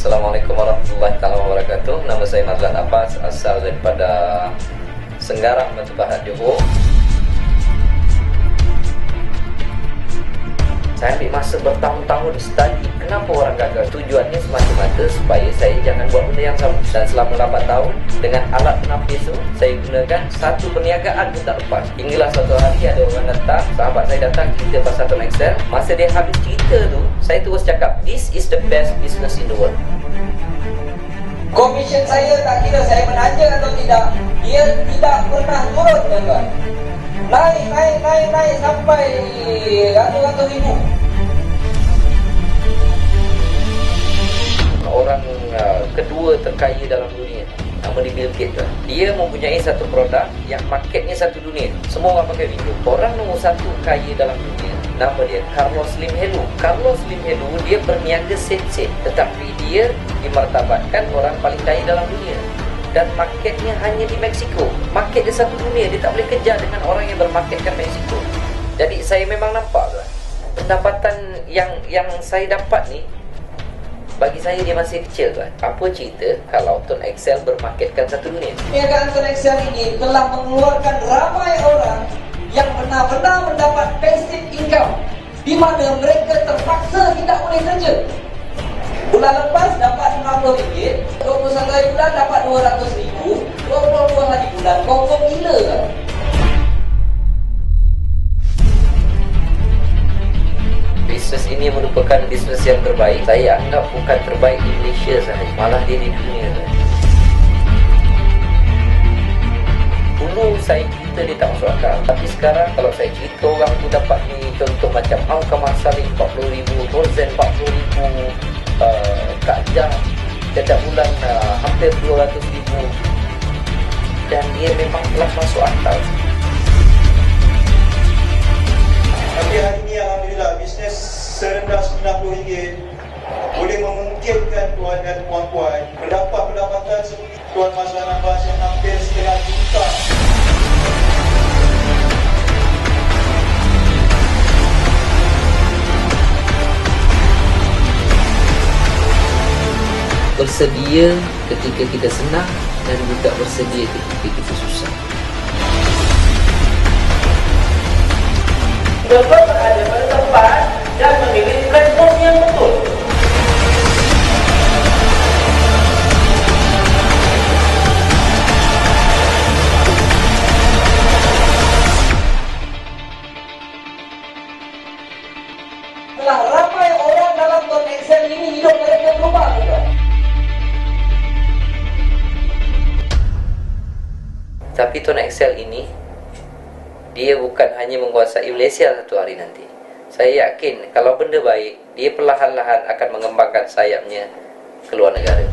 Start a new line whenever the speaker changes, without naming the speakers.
Assalamualaikum warahmatullahi wabarakatuh. Nama saya Mazlan Abbas, asal daripada Senggarang, Batu Pahat, Johor. Saya ambil masa bertahun-tahun study kenapa orang gagal. Tujuannya semata-mata supaya saya jangan buat benda yang sama. Dan selama 8 tahun dengan alat penapis tu, saya gunakan satu perniagaan pun tak lepas. Hinggalah suatu hari ada orang datang, sahabat saya datang cerita pasal Tone Excel. Masa dia habis cerita tu, saya terus cakap, this is the best business in the world.
Komisen saya tak kira saya menanja atau tidak, dia tidak pernah turun, tuan-tuan. Naik sampai ratus-ratus ribu.
Orang kedua terkaya dalam dunia, nama dia Bill Gates. Dia mempunyai satu produk yang marketnya satu dunia. Semua orang pakai Windows. Orang nombor satu kaya dalam dunia, nama dia Carlos Slim Helú. Carlos Slim Helú dia berniaga set-set, tetapi dia dimartabatkan orang paling kaya dalam dunia. Dan marketnya hanya di Mexico. Market dia satu dunia. Dia tak boleh kejar dengan orang yang bermarketkan Mexico. Jadi saya memang nampak tuan, pendapatan yang saya dapat ni, bagi saya dia masih kecil tuan. Apa cerita kalau Tone Excel bermarketkan satu dunia?
Perniagaan Tone Excel ini telah mengeluarkan ramai orang yang benar-benar mendapat passive income, di mana mereka terpaksa tidak boleh kerja. Bulan lepas dapat RM50, 21 hari bulan dapat RM200,000, 22 hari bulan, confirm gila kan?
Bisnes ini merupakan bisnes yang terbaik. Saya anggap bukan terbaik di Malaysia sahaja, malah dia di dunia. Dulu saya cerita dia tak masuk akal, tapi sekarang kalau saya cerita orang tu dapat ni, contoh macam Alkamah Salim RM40,000, Rosen RM40,000, Kak Jam setiap bulan hampir RM200,000, dan dia memang telah masuk akal.
Tapi hari ini alhamdulillah bisnes serendah RM90 boleh memungkinkan tuan dan puan-puan mendapat pendapatan seperti Tuan Mazlan Abbas yang hampir setengah juta.
Bersedia ketika kita senang dan juga bersedia ketika kita susah.
Tuan-tuan berada pada tempat dan memilih platform yang betul.
Telah ramai orang dalam Tone Excel ini hidup mereka berubah, tuan-tuan.
Tapi Tone Excel ini, dia bukan hanya menguasai Malaysia satu hari nanti. Saya yakin kalau benda baik, dia perlahan-lahan akan mengembangkan sayapnya ke luar negara.